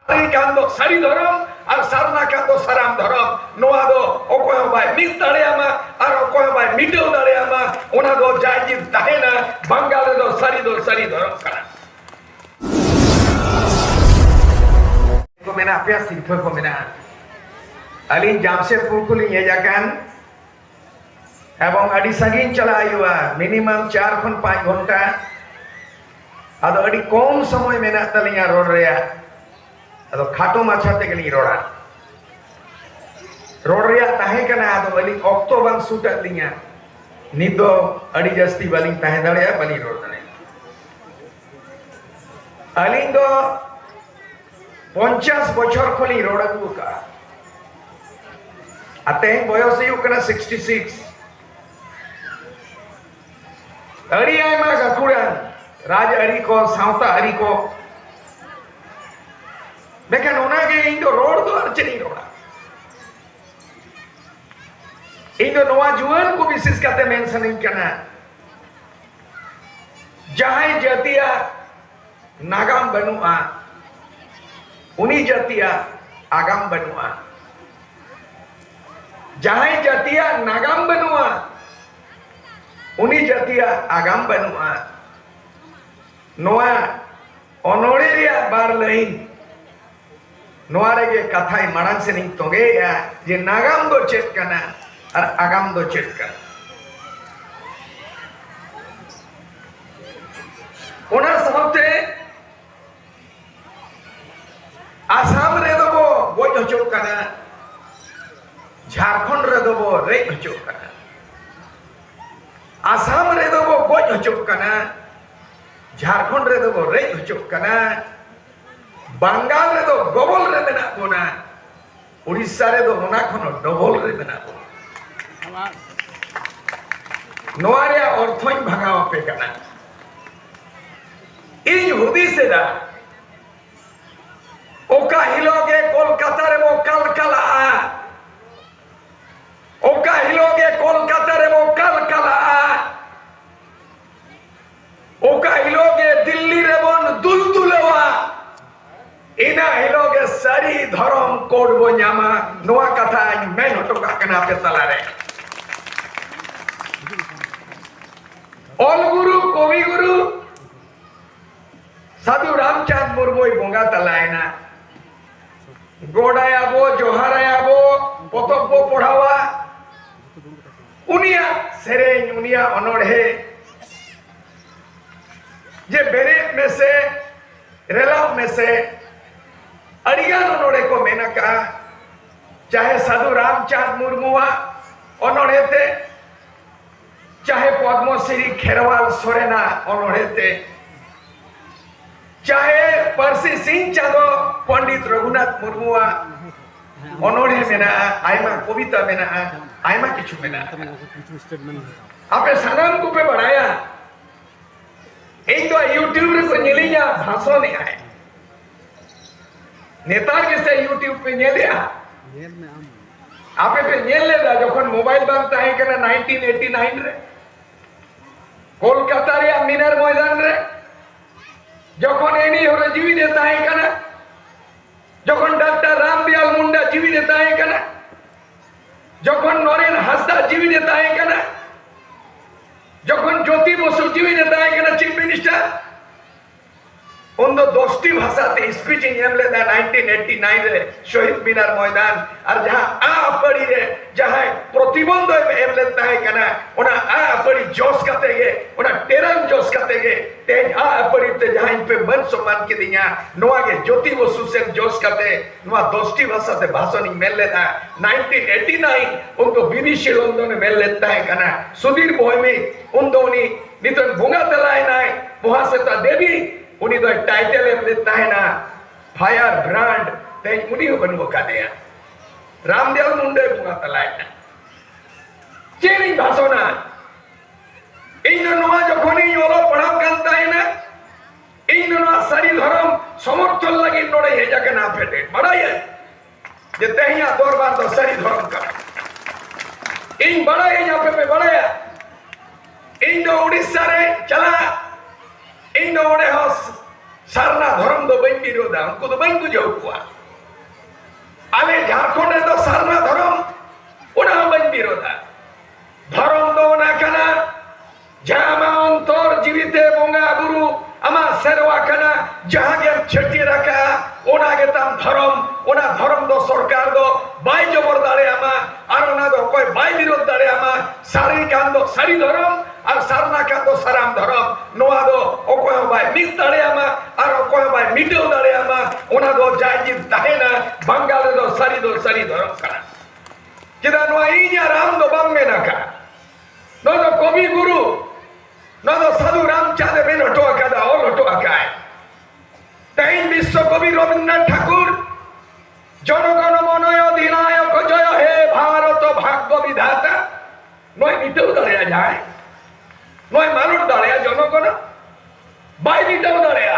Kando sari dorom, ar sarna kando saram dorom. Noa do okoy bay mit dareyama, ar okoy bay middle dareyama. Ona do jajin tahena, Bangale do sari dorom kana. Ko mena apa sih? Ko mena. Alin Jamshedpur ko liye jakan. Ebong adi sagin chala ayuwa, minimum 4 khon 5 घंटा. Ado adi kom samoy mena talinya road reya. Ado khato macha te geli roda. Road reya tahe kana ado bali okto bang suta linya. Nido adi jasti bali tahe darea bali road dare. Alin do 50 bochor kholi road agu ka. Ate boyos yu kana 66. Ari ay ma gakuran Raj Ari ko Sauta Ari ko Mekan ona ge indo road do archani roda indo noa juan ko bisis kate mentioning kana jahai jatia nagam banua uni jatia agam banua jahai jatia nagam banua uni jatia agam banua noa onoreria bar lain noa rege kathai marang sening toge ya je nagam do chet kana ar agam do chet kana ona sabte Assam re dobo goj hochok kana Jharkhand re dobo rep hochok kana Assam re dobo goj hochok kana Jharkhand re dobo rep hochok kana Bangal re do gobol re mena bona Odisha re do ona khono double re mena bona noa re orthoin bhagaw pe kana in hudise da oka hiloge Kolkata re mo kalkala oka hiloge Kolkata re mo kalkala oka hiloge Delhi re bon duldulawa ina hiloge sari dharam code bo nyama noa katha men hotoka kana pe talare ol guru kobi guru Sadhu Ramchand Murmui bonga talaina godaya bo joharaya bo potok bo podhawa unia sereng unia onodhe je beret में से रेलाव में से अड़िगान ओनोड़े को मेनका चाहे साधु रामचंद्र मुर्मुआ ओनोड़े ते चाहे पद्मश्री खेरवाल सोरेना ओनोड़े ते चाहे परसी सिंह चादो पंडित रघुनाथ मुर्मुआ ओनोड़े मेना आयमा कविता मेना आयमा किछु मेना आपे सानाम को पे बढ़ाया एक तो यूट्यूब रे को नेलिया भाषण नहीं आए नेतार के से यूट्यूब पे नेलिया आपे पे नेल ले जखन मोबाइल बांगता है कना 1989 रे कोलकाता रे मिनार मैदान रे जखन एनी होरे जीवी देता है कना जखन डॉक्टर रामदयाल मुंडा जीवी देता है कना जखन नरेन हांसदा जीवी देता है कना जखन ज्योति बसु जीवी देता है कना चीफ मिनिस्टर उन दो दोस्ती भाषा ते स्पीचिंग एम लेदा 1989 रे शहीद मिनार मैदान और जहां आ पड़ी रे जहां प्रतिबंध एम लेता है कना ओना आ पड़ी जोश करते गे ओना टेरन जोश करते गे ते आ पड़ी ते जहां पे मन सम्मान के दिया नोआ के ज्योति बसु से जोश करते नोआ दोस्ती भाषा ते भाषण मेल लेता 1989 उन तो बीबीसी लंदन मेल लेता है कना सुधीर भौमिक उन दोनी नितन भुंगा तलाय नाय महाश्वेता देवी उन्हीं तो टाइटल एम देता है ना फायर ब्रांड ते उन्हीं को बनवो का दिया रामदयाल मुंडे बुआ तलाय ना चेरिंग भाषणा इन नोआ जो कोनी योलो पढ़ाव करता है ना इन नोआ सारी धर्म समर्थन लगी नोड़े हे जाके ना फेटे बड़ा ये जितने ही दौर बार तो सारी धर्म का इन बड़ा ये यहाँ पे बड़ा है इन दो उड़ीसा रे चला इन दो उड़े हस sarna dhorom do bain biroda unku do bain bujau kuwa ale Jharkhand do sarna dhorom ona bain biroda dhorom do ona kana jama ontor jibite bonga buru ama serwa kana jahage cheti raka ona getam dhorom ona dhorom do sarkar do bai jobor dare ama ar ona do koi bai birod dare ama sari kan do sari dhorom R Sarna Kahn serum ধরম নোয়া দো অকয় by meet দাঁড়ে আমা আর অকয় by মিটেও দাঁড়ে আমা ওনা দো জায়জিদ তাহে না বাঙ্গালে দো সারি ধরম কানা যেটা নোয়া ইঞ্জা রাম দো বাঙ্গে না কা নো দো কবি গুরু নো দো সাধু রামচাঁদে বেন হটো আকাদা অল হটো আকায় তাই বিশ্ব কবি রবীন্দ্রনাথ ঠাকুর জনগণ মনয় অধিনায়ক জয় হে ভারত ভাগ্য বিধাতা নয় মিটেও দাঁড়িয়ে যায় নয় মানুষ দাঁড়িয়ে জনগণ বাইরেটাও দাঁড়িয়ে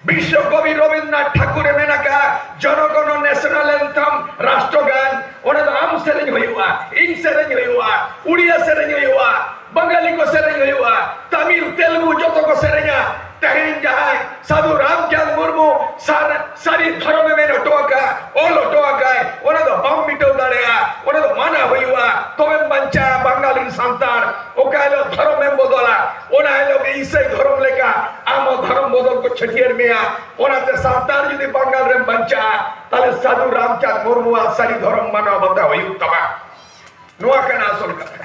বিশ্বকবি রবীন্দ্রনাথ ঠাকুরের মেনাকা জনগণ ন্যাশনাল অ্যান্থম রাষ্ট্রগান ওনা তো আম সেরেñ হইবা ইং সেরেñ হইবা উড়িয়া সেরেñ হইবা বাঙালি কো সেরেñ হইবা তামিল তেলুগু যত কো সেরেñা তেহেন যাহাই সাধু রামচাঁদ মুর্মু সারি ধর্মে মেনে টোকা অল টোকায় ওনা তো বাম মিটেও দাঁড়িয়ে ওনা তো মানা হইবা তবে বাঞ্চা বাঙালি সন্তান ওকা হলো ধর্মের বদলা ওনা হলো ইসাই ধর্ম লেখা আমো ধর্ম বদল কো ছটিয়ার মিয়া ওনাতে সন্তান যদি বাঙাল রে বাঞ্চা তাহলে সাধু রামচাঁদ মুর্মু সারি ধর্ম মানা বদলা হই উত্তমা নোয়া কেন আসল কথা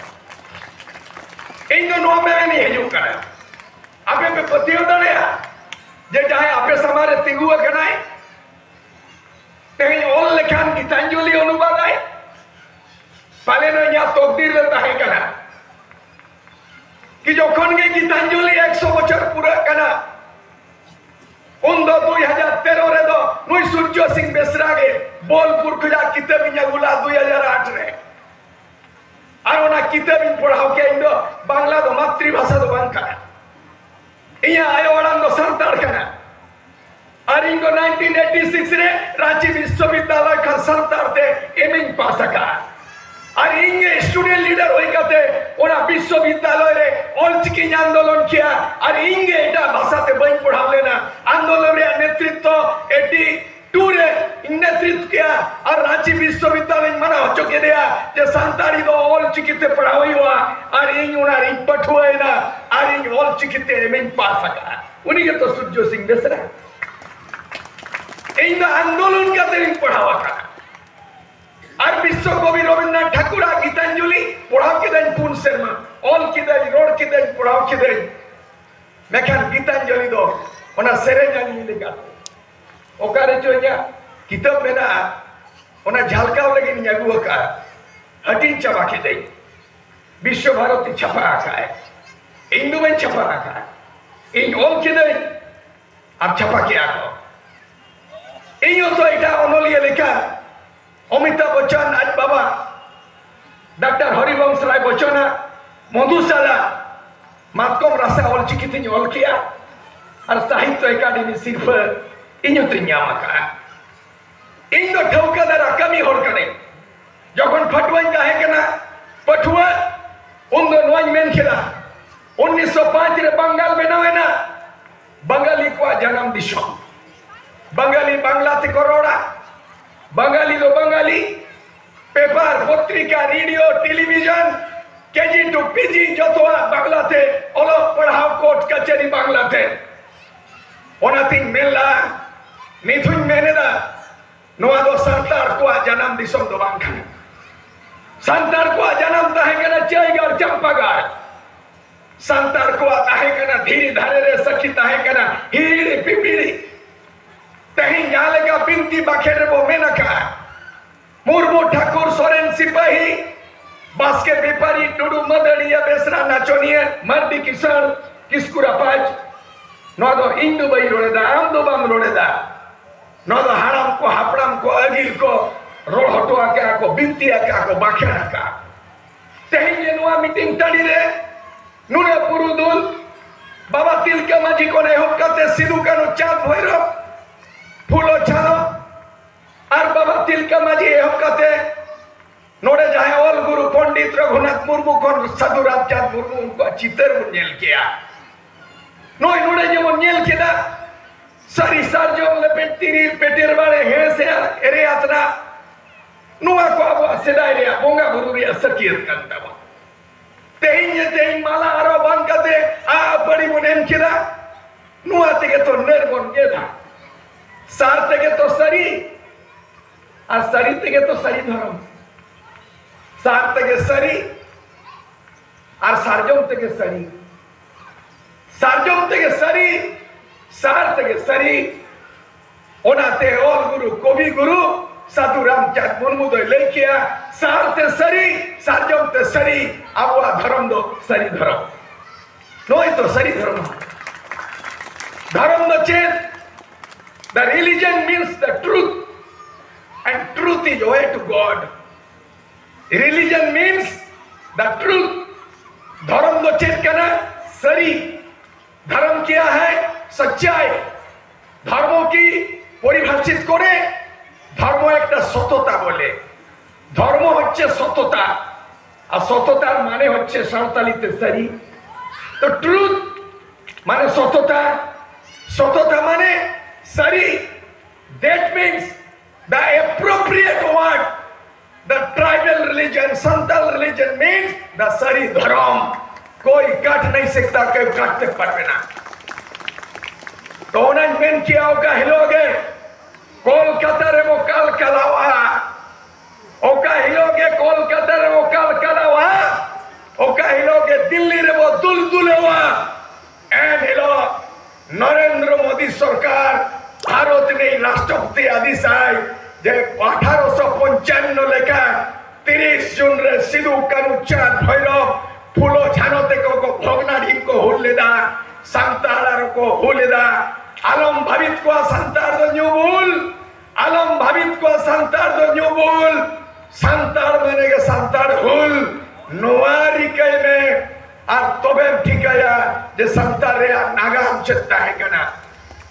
এই তো নোয়া মেনে নিয়ে হিজুক কানা আপে পে পতিও দাঁড়িয়া যে যাহে আপে সামারে তিগুয়া কেনায় তেই অল লেখান গীতাঞ্জলি অনুবাদ আয় পালেন ইয়া তকদির রে তাহে কানা कि যখন গে গীতাঞ্জলি 100 বছর পুরা কানা উন দো 2013 রে দো নুই সূর্য সিং বেসরা গে বোলপুর খুজা কিতাব ইয়া গুলা 2008 রে আর ওনা কিতাব ইন পড়াও কে ইন্দো বাংলা দো মাতৃভাষা দো বাং কানা ইয়া আয় ওড়ান দো সান্তার কানা আর ইন্দো 1986 রে রাঁচি বিশ্ববিদ্যালয় খান সান্তার তে এমএন পাসাকা আর ইংগে স্টুডেন্ট লিডার হইকাতে ওরা বিশ্ববিদ্যালয় রে অলচিকি আন্দোলন কিয়া আর ইংগে এটা ভাষাতে বই পড়ালে না আন্দোলনের নেতৃত্ব এটি টুরে নেতৃত্ব কিয়া আর রাঁচি বিশ্ববিদ্যালয় মানা হচকে দেয়া যে সান্তাড়ি দো অলচিকিতে পড়া হইবা আর ইং ওনার ইং পঠুয় না আর ইং অলচিকিতে এমএন পাস আকা উনিকে তো সূর্য সিং বেসরা এই না আন্দোলন কাতে পড়াওয়া কা আর বিশ্বকবি রবীন্দ্রনাথ ঠাকুর গীতাঞ্জলি পড়াও কে দেন পুন শর্মা অল কে দেন রোড কে দেন পড়াও কে দেন মেখান গীতাঞ্জলি দো ওনা সেরেñ আনি লেখা ওকারে চোয়া কিতাব মেনা ওনা ঝালকাও লাগি নিয়াগু কা হটিন চাবা কে দেই বিশ্বভারতী ছাপা আকায় ইন্দু বেন ছাপা আকায় ইন অল কে দেন আর ছাপা কে আকো এই তো এটা অনলিয়া লেখা অমিতাভ বচ্চন আজ বাবা ডাক্তার হরিবংশ রায় বচ্চনা মধুশালা মাতকম রাসা অলচিকিতে অল কিয়া আর সাহিত্য একাডেমি সিরফ ইñতে ñamaka ইñ দো ঠৌকা দারা কামি হর কানে যখন ফটওয়াই কাহে কেনা পঠুয়া উন দো নয় মেন খেলা 1905 রে বাঙ্গাল বেনাওয়ে না বাঙালি কো জন্ম দিশম বাঙালি বাংলাতে করোড়া বাঙালি দো বাঙালি পেপার পত্রিকা radio television KG to PG যতোয়া বাংলাতে অলক পড়াও কোর্ট কাচারি বাংলাতে ওনাতিং মেলা নিথুন মেনেদা নোয়া দো সান্তার কো জন্ম দিশম দো বাংখান সান্তার কো জন্ম তাহে কেনা চাইগার চম্পাগার সান্তার কো তাহে কেনা ধীরে ধারে রে সখী তাহে কেনা হিড়ি পিপিড়ি तहीं जाले का बिनती बाखेर वो मेनका मुर्मू ठाकुर सोरेन सिपाही बास्के बिपारी टुडू मदड़िया बेसरा नाचोनिया मर्दी किसान किस्कुरा पाज नोदो इंदु बई रोड़ेदा आमदो बाम रोड़ेदा नोदो हाड़ाम को हापड़ाम को अगिल को रोड़ हटोआ के आको बिनती आका को बाखेरा का तहीं ये नुआ मीटिंग टाड़ी रे नुने पुरुदुल बाबा तिलका माझी को ने होकते सिधु कानो चाँद भैरव फूलो छालो और बाबा तिलका माझी हकाते नोड़े जाए ऑल गुरु पंडित रघुनाथ मुर्मू को साधु रामचांद मुर्मू उनको चितर नेल किया नोय नोड़े जेमन nail केदा sari sarjom lepet tiril petir bale hese ere atna nuwa ko abo sedai rea bonga buru rea sakir kan taba tein mala aro bangkate a bari monem kira nuwa tege to nergon gedha sar tege to sari আর সারি থেকে তো সারি ধরম সার থেকে সারি আর সারজম থেকে সারি সারজম থেকে সারি সার থেকে সারি ওনাতে অল গুরু কবি গুরু সাধু রামচাঁদ মুর্মুদয় লেখিয়া সার তে সারি সারজম তে সারি আবুয়া ধরম দো সারি ধরম নয় তো সারি ধরম ধরম দো চেত the religion means the truth and truth is way to God. Religion means the truth. धर्म तो चेत करना सरी धर्म क्या है सच्चाई धर्म की परिभाषित करे धर्म एक सतता बोले धर्म হচ্ছে সততা আর সততার মানে হচ্ছে সাঁওতালিতে সরি তো ট্রুথ মানে সততা সততা মানে sorry that means the appropriate word the tribal religion santal religion means the sari dharam koi kat nahi sakta koi katte parbe na to unan men kiya hoga hiloge kolkata re wo kal kalawa oka hiloge kolkata re wo kal kalawa oka hiloge dilli re wo dul dulewa and hilo narendra modi sarkar Bharat ने राष्ट्रपति आदेश आए जे 1855 लेखा 30 जून रे सिधु कानू चांद भैरव फूलो छानते को भगनाडी को हुलेदा संतार को हुलेदा आलम भावित को संतार दो न्यूबुल आलम भावित को संतार दो न्यूबुल संतार मैंने के संतार हुल नोवारी के में और तबे ठिकाया जे संतार रे नागाम चेता है कना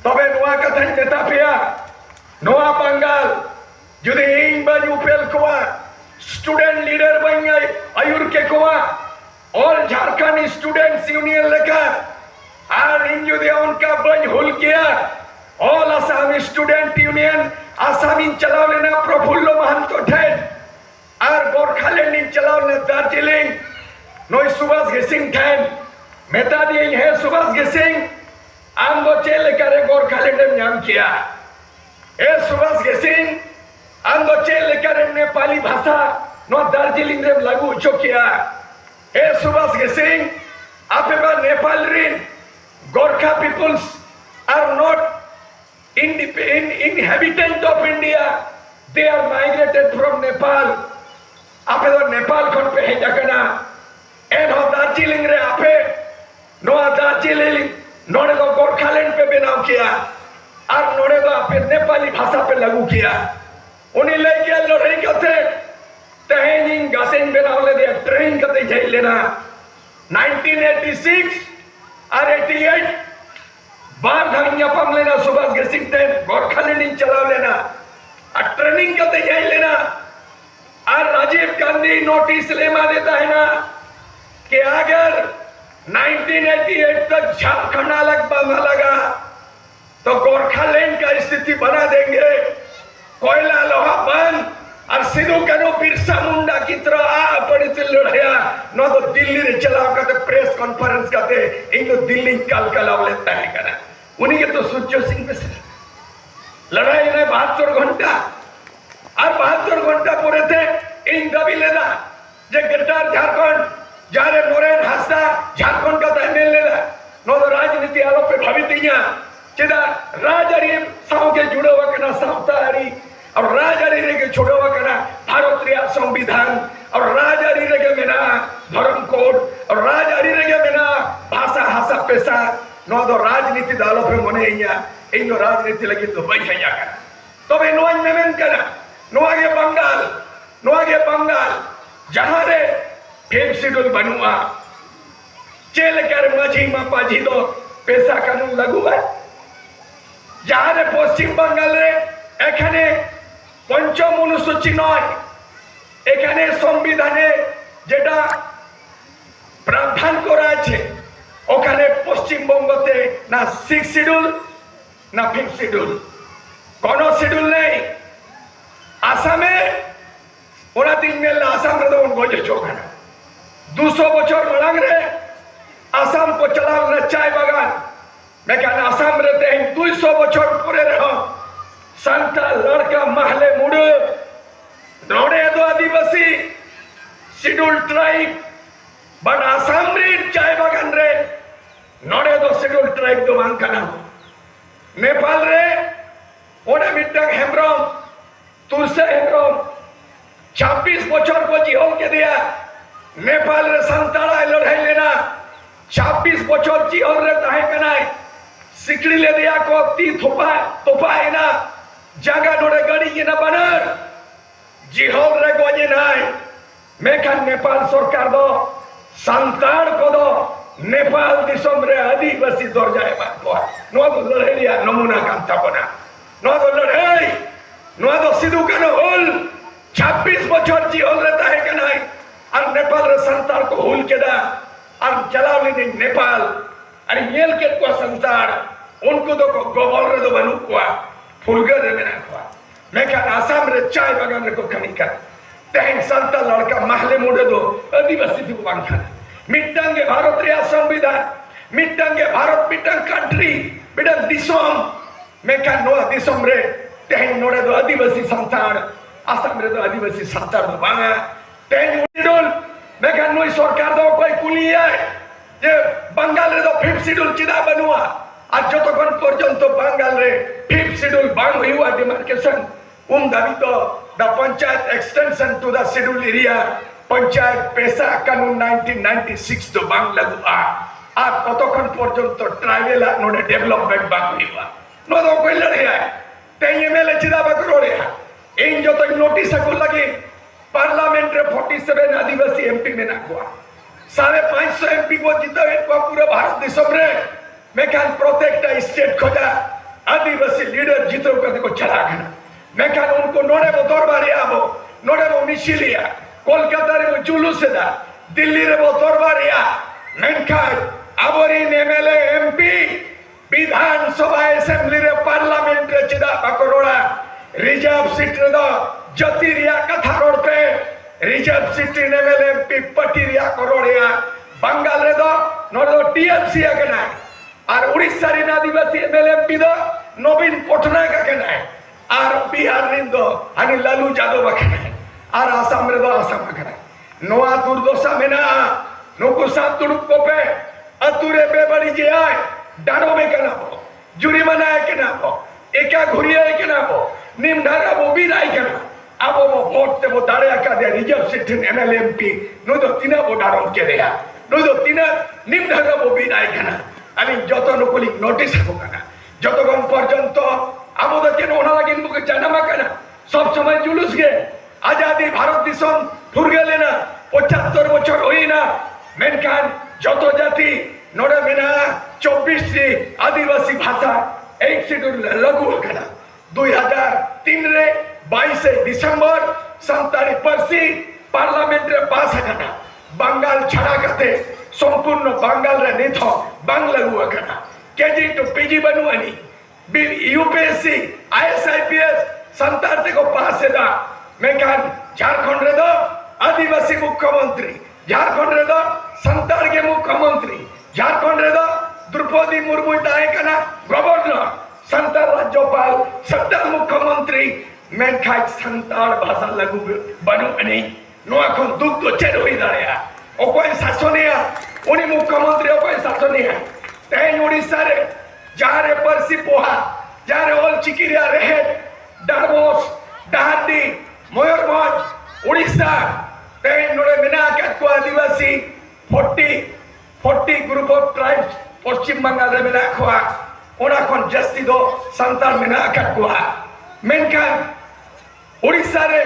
তবে নোয়া কথাই মেতা পেয়া নোয়া বাঙ্গাল যদি এই বাজু উপেল কোয়া স্টুডেন্ট লিডার বাঙ্গাই আয়ুর কে কোয়া অল ঝাড়খণ্ড স্টুডেন্টস ইউনিয়ন লেখা আর ইন যদি উনকা বাজ হুল কিয়া অল আসাম স্টুডেন্ট ইউনিয়ন আসামি চালাও লেনা প্রফুল্ল মাহান্ত ঠেন আর গোর্খাল্যান্ড চালাও লে দার্জিলিং নয় সুভাষ গেসিং ঠেন মেতা দিয়ে হে সুভাষ গেসিং आंदो चेल करे गोरखालैंड में नाम किया ए सुभाष गेसिंग आंदो चेल करे नेपाली भाषा नो दार्जिलिंग रे लागू चो किया ए सुभाष गेसिंग आपे बा नेपाल रिन Gorkha peoples are not inhabitant of India they are migrated from Nepal आपे तो नेपाल खन पे है जकना एन हो दार्जिलिंग रे आपे नो दार्जिलिंग नोड़े को गोरखालैंड पे बनाव किया और नोड़े को आपे नेपाली भाषा पे लागू किया उन्हीं ले गया लड़ाई करते ट्रेनिंग गातें बनाव ले दिया ट्रेनिंग करते जाए लेना 1986 और 88 बार धनिया पम लेना सुभाष गेसिंग टेन गोरखालैंड चलाव लेना और ट्रेनिंग करते जाए लेना और राजीव गांधी नोटिस लेमा देता है ना कि अगर 1988 तक झारखंड अलग बनने लगा तो गोरखालैंड का स्थिति बना देंगे कोयला लोहा बंद और सिद्धू कानू बिरसा मुंडा की तरह आ पड़ी थी लड़ाया न तो दिल्ली रे चलाओ करते प्रेस कॉन्फ्रेंस करते इनको दिल्ली कल कलाव लेता है करा उन्हीं के तो सुखदेव सिंह पे लड़ाई ने 72 घंटा और 72 घंटा पूरे थे इन दबी लेना जे गिरदार झारखंड जारे नोरेन हंसता झारखंड का तहमेल लेला नो तो राजनीति आरोप पे भावितिया चिदा राजरी साव के जुड़े हुआ कना सावतारी और राजरी रे के छोड़े हुआ कना भारतीय संविधान और राजरी रे के मेना धर्म कोड और राजरी रे के मेना भाषा हासा पेशा नो तो राजनीति दालो पे मने इया इन राजनीति लगी तो भाई है या कना तो बे नो मेन कना नो आगे बंगाल जहां रे फेक शेड्यूल बनुआ चेल कर माझी मापाजी दो पैसा कानून लागू है जहां रे पश्चिम बंगाल रे एखाने पंचम अनुसूची नय एखाने संविधाने जेटा प्रावधान करा আছে ওখানে পশ্চিমবঙ্গতে না 6 শিডিউল না ফিফথ শিডিউল, কোন শিডিউল নেই। আসামে ওরা তিন মেল আসাম রে তখন গজে চোখানা 200 বছর মাড়াং রে আসাম को चलाव न चाय बागान मेकान आसाम रे ते 200 বছর পরে রহ संताल लड़का महले मुड़ नोड़े दो आदिवासी शिड्यूल ट्राइब बट आसाम रे चाय बागान रे नोड़े दो शिड्यूल ट्राइब दो मांगना नेपाल रे ओने मिट्टक हेम्ब्रम तुलसे हेम्ब्रम 26 বছর को जीवन के दिया नेपाल रे संताला लड़ाई लेना 26 বছর जीवन रे ताहे कनाय सिकड़ी ले दिया को ती थोपा है ना जगह नोड़े गड़ी ये ना बनर जीवन रे गोजे नाय मेकान नेपाल सरकार दो संताड़ को दो नेपाल दिसम रे आदिवासी दर्जाए बात नो दो लड़ाई लिया नमूना कांता बना नो दो लड़ाई नो दो सिद्धू कनो होल 26 বছর जीवन रे ताहे कनाय और नेपाल रे संताड़ को होल केदा और चलावली ने नेपाल और येल के को संताड़ उनको तो गोबल रे दो बनु को फुलगर रे मेना को मैं क्या आसाम रे चाय बागान रे को कमी कर तेन संता लड़का महले मुड़े दो आदिवासी को बांखा मिट्टंगे भारत रे संविधान मिट्टंगे भारत मिट्टंग कंट्री बिडन दिसोम मैं क्या नो दिसोम रे तेन नोड़े दो आदिवासी संताड़ आसाम रे दो आदिवासी संताड़ दो बांगा तेन शिड्यूल मैं क्या नो सरकार दो कोई कुली है ये बंगाल रे दो फिफ्थ शिड्यूल चिदा बनुआ आज जो तो कौन पर्यंत बंगाल रे फिफ्थ शिड्यूल बांग हुआ डिमार्केशन दाबी to the panchayat extension to the schedule area panchayat पैसा कानून 1996 तो बांग लगुआ आज कतक्षण पर्यंत ट्राइबल नोडे डेवलपमेंट बांग हुआ नो दो कोई लड़े है ते एमएलए चिदा बकरोड़े है इन जो तो नोटिस को लगे पार्लियामेंट रे 47 आदिवासी एमपी में ना हुआ 550 एमपी को जीता है पूरा भारत देश रे मैं क्या प्रोटेक्ट स्टेट खोजा आदिवासी लीडर जीतो कर को चला गया मैं क्या उनको नोड़े वो दरबार आबो नोड़े वो मिशिलिया कोलकाता रे वो जुलूस दा दिल्ली रे वो दरबार आ मैं क्या आबोरीन एमएलए एमपी विधानसभा असेंबली रे पार्लियामेंट रे चिदा बकरोड़ा रिजर्व सीट रे दो जतिरिया कथा रोड पे रिजर्व सीट एमएलए एमपी पटिरिया करोड़िया बंगाल रे दो नोड़े दो टीएमसी आगना और उड़ीसा रे आदिवासी एमएलए एमपी दो नवीन पटनायक आगना और बिहार रे दो अनि लालू यादव आगना और आसाम रे दो आसाम आगना नोआ दुर्दशा में ना नुकु सात तुड़ुक को पे अतुरे बेबड़ी जे आए डारो में कना बो जुर्माना है कना बो एका घुरिया है कना बो निम धारा वो भी राई कना अब वो वोट ते वो दाड़े का दे रिजर्व सीट एमएलए एमपी नो दो तीना वो डारो के देया नो दो तीना निम धारा वो भी राई कना अनि जतो नकुली नोटिस को कना जतो गम पर्यंत आबो के ओना लगे मुके जानामा कना सब समय जुलूस गे आजादी भारत दिसम फुर गेले ना 75 বছর হই না मेनकान जतो जाति नोड़े मेना 24 टी आदिवासी भाषा एक शिड्यूल लागू कना 2003 रे 22 डिसेंबर 47 पार्लियामेंट रे पास कना बंगाल छड़ा करते संपूर्ण बंगाल रे निथ बांग्ला हुआ कना केजी टू पीजी बनुआनी यूपीएससी आईएसआईपीएस संतार को पास है मेकान झारखंड रे दो आदिवासी मुख्यमंत्री झारखंड रे दो संतार के मुख्यमंत्री झारखंड रे दो द्रौपदी मुर्मू ताए कना गवर्नर संतार राज्यपाल संतार मुख्यमंत्री मेनखाई संतार भाषा लागू बनु अनि नो এখন দুঃখ চের হই দাঁড়িয়া ওকয় শাসনিয়া উনি মুখ্যমন্ত্রী ওকয় শাসনিয়া তাই ওড়িশা রে যারে পরসি পোহা যারে ওল চিকিরিয়া রেহে ডারবস ডাহাতি ময়ূরভঞ্জ ওড়িশা তাই নোড়ে মিনা কাকু আদিবাসী 40 ग्रुप ऑफ ट्राइब्स पश्चिम बंगाल रे मिना खोआ ओना कोन जस्ती दो संताल मिना काकुआ मेनकान ओडिशा रे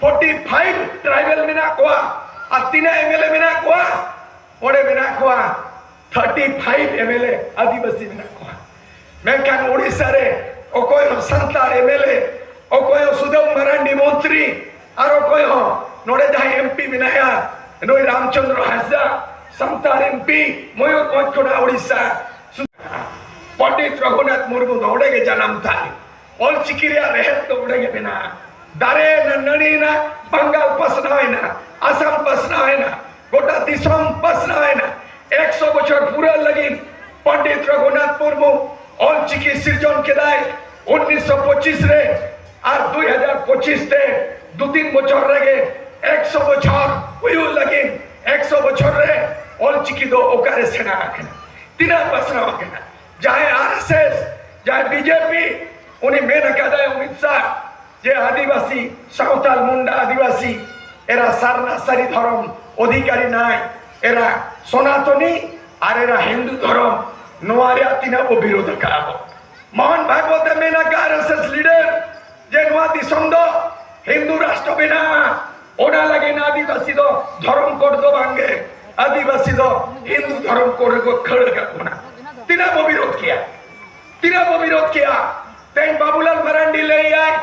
45 ट्राइबल मिना कोआ और 3 एमएलए मिना कोआ ओडे मिना कोआ 35 एमएलए आदिवासी मिना कोआ मेनकान ओडिशा रे ओकोय संताल एमएलए ओकोय सुदम मरांडी मंत्री और ओकोय नोडे जा एमपी मिनाया नोई रामचंद्र हाजरा संतार एमपी मयूरभंज ओडिशा पंडित रघुनाथ मुर्मू दो ओडे के जन्म था ऑल चिकिरिया रहत तो ओडे के बिना दारे न ननी ना बंगाल पसना है ना असम पसना है ना गोटा दिसम पसना है ना 100 बछर पूरा लगी पंडित रघुनाथ मुर्मू ऑल चिकी सृजन के दाय 1925 रे और 2025 ते 2-3 बछर रगे 100 बछर हुई लगी 100 बछर रे ऑल चिकी दो ओकारे सेना आकेना तीना पसना आकेना जाए आरएसएस जाए बीजेपी उन्हें मेन कदाय अमित शाह जे आदिवासी सावताल मुंडा आदिवासी एरा सारना सारी धर्म अधिकारी नाय एरा सनातनी और एरा हिंदू धर्म नोआरिया तीना को विरोध कराबो मोहन भागवत मेना का आरएसएस लीडर जे नोआ दिसम दो हिंदू राष्ट्र बिना ओना लगे ना आदिवासी दो धर्म कोड दो बांगे आदिवासी दो हिंदू धर्म कोड को खड़ का कोना तीना को विरोध किया तेन बाबूलाल मरांडी ले आए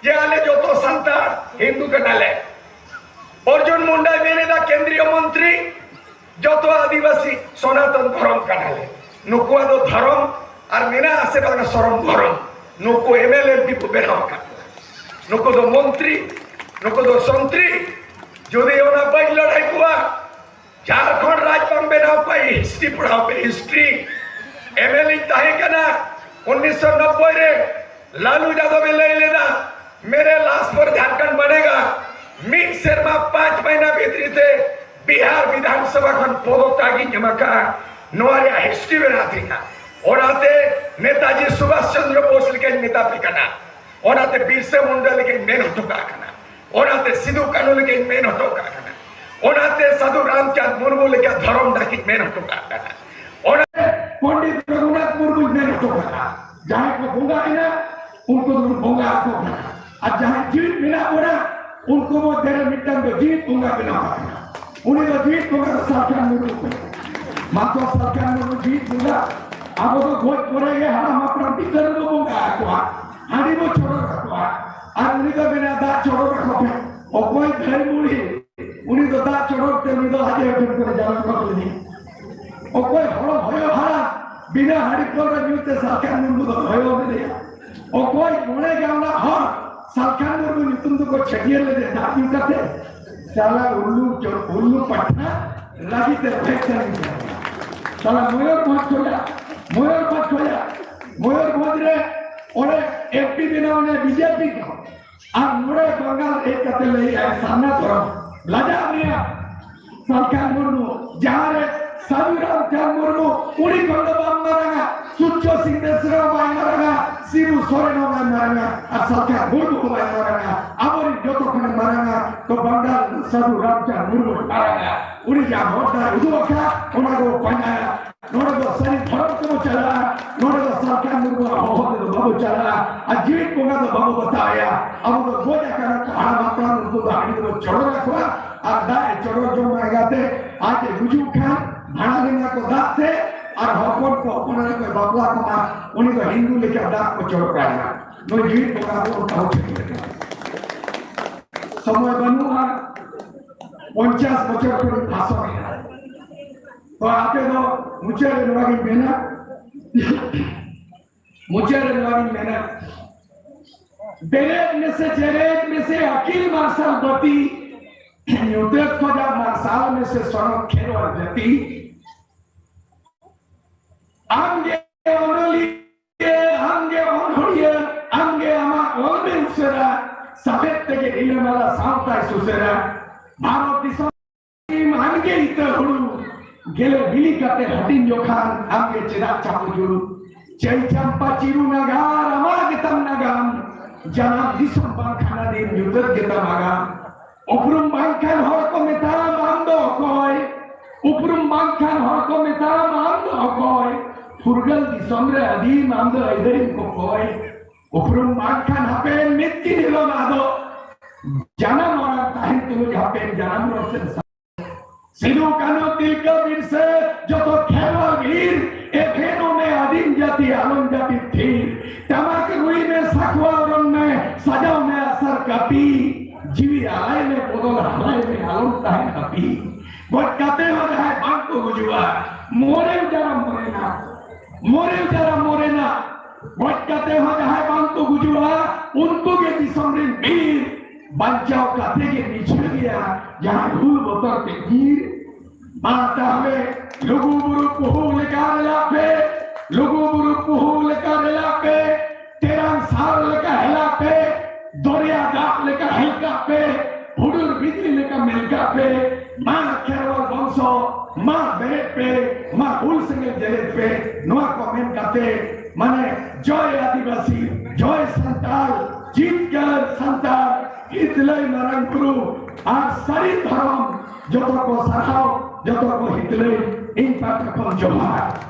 जे आले जो तो संतान हिंदू के नाले अर्जुन मुंडा मेने दा केंद्रीय मंत्री जो तो आदिवासी सनातन धर्म का नाले नुकुआ दो धर्म और मेना आसे बागा सरम धर्म नुकु एमएलए भी बेनाव का नुकु दो मंत्री नुकु दो संतरी जोदे ओना बाई लड़ाई कुआ झारखंड राज्य बेनाव पाई हिस्ट्री पढ़ाओ पे हिस्ट्री एमएलए ताहे कना 1990 रे लालू यादव ले लेना मेरे लाश पर झारखंड बनेगा मिड शर्मा 5 महीना भीतरी थे बिहार विधानसभा खन पदत्यागी जमका नोरिया हिस्ट्री बनाती ना और आते नेताजी सुभाष चंद्र बोस के नेता पिकना और आते बिरसा मुंडा के मेन हटोका करना और आते सिद्धू कानू के मेन हटोका करना और आते साधु रामचंद्र मुर्मू के धर्म डाकी मेन हटोका करना और पंडित रघुनाथ मुर्मू मेन हटोका जहाँ को भोंगा है ना उनको भोंगा को और जहाँ जीवित मिला पड़ा उनको वो तेरे मिट्टन को जीवित भोंगा बिना उन्हें तो जीवित भोंगा तो सरकार मुर्मू मातो सरकार मुर्मू जीवित भोंगा अब तो गोद पड़ेगा हम अपना भीतर को भोंगा को हाड़ी वो छोड़ो रखो और उन्हें तो बिना दांत छोड़ो रखो और कोई घर मुड़ी उन्हें तो दांत छोड़ो ते उन्हें तो आगे उठन कर जाना को नहीं और कोई हरो भयो हरा बिना हाड़ी को जीवित सरकार मुर्मू तो भयो नहीं और कोई मोड़े गावना हर सरकार मुर्मू तुम तो को छटिया ले दे दाती करते साला उल्लू पटना लगी ते फैक्शन साला मयूर मत रे और एमपी बिना ने बीजेपी को और मोड़े बंगाल एक कते ले आए सामने तरफ लजा दिया सरकार मुर्मू जहां रे साविराम चार मुर्मू उड़ी बंद मारेगा सुच्चो सिंहेश्वर मारेगा सिरू सोरेन मारेगा और सरकार मुर्मू मारेगा अमरी जो तो कने मारेगा तो बंगाल साधु रामचंद्र मुर्मू मारेगा उड़ी जा होता उदोखा उनको पनाया नोड़े तो सही धर्म को चला नोड़े तो सरकार मुर्मू होते तो बाबू चला अजीत को तो बाबू बताया अब तो बोझा कर कहा मात्रा उनको गाड़ी को छोड़ रखवा और दाए छोड़ो जो मांगाते आज रुजू खान भाड़ा को दाते और हकन को अपना को बाबला को मा उन्हीं को हिंदू लेके दाग को छोड़ करना नो जीत को को उठाओ समय बनूंगा 50 बच्चों को भाषण है तो आपके तो मुझे रेलवागी मेहनत जेरेक में से अकील मार्शल गति न्यूटेक खोजा मार्शल में से स्वर्ण खेल और गति आंगे आमा ओलमे उसेरा सफेद के इले माला सावता सुसेरा भारत दिसम आंगे इत हुडू गेले बिली काते हटिन जोखान आंगे चिरा चापू जुरू चै चंपा चिरू नगार अमागतम नगाम जना दिसम बाखाना दिन युद्ध गेता मागा उपरुम बांखान हर को मेताम आंदो कोय उपरुम बांखान हर को मेताम आंदो कोय फुरगल दिसम रे अदीम आंदो इदरिन को कोय उपरुम बांखान हपेन मित्ति दिलो नादो जना मोरा ताहिन तुम हपेन जना मोरा सिद्धू कानू तिलका वीर से जो तो खेवा वीर एफेनो में आदिम जाति आलम जाति थी तमाक रुई में साखवा रंग में सजाओ में असर कपी जीवी आय में पोदल हलाय में आलम ताहे कपी बट कते हो रहा है बात को गुजुआ मोरे जरा मोरे ना मरे जरा मरे ना गजकाते हो जहां बांतो गुजुआ उनको के दिसमरिन वीर बचाओ काते के नीचे गया जहां धूल बोतर पे गिर माता हमें लोगों बुरु पुहु लेकर लापे लोगों बुरु पुहु लेकर लापे तेरा सार लेकर हिला पे दरिया गाप लेकर हिलका पे हुडुर बिजली लेकर मिलका पे मां केरल वंशो मां बेट पे मां उल संगे जलेत पे नोआ कमेंट करते माने जय आदिवासी जय संताल जीतकर संताल हितलय नारायण गुरु और सारी धर्म जो तो को सराव जो तो को हितलय इन पाठ को जोहार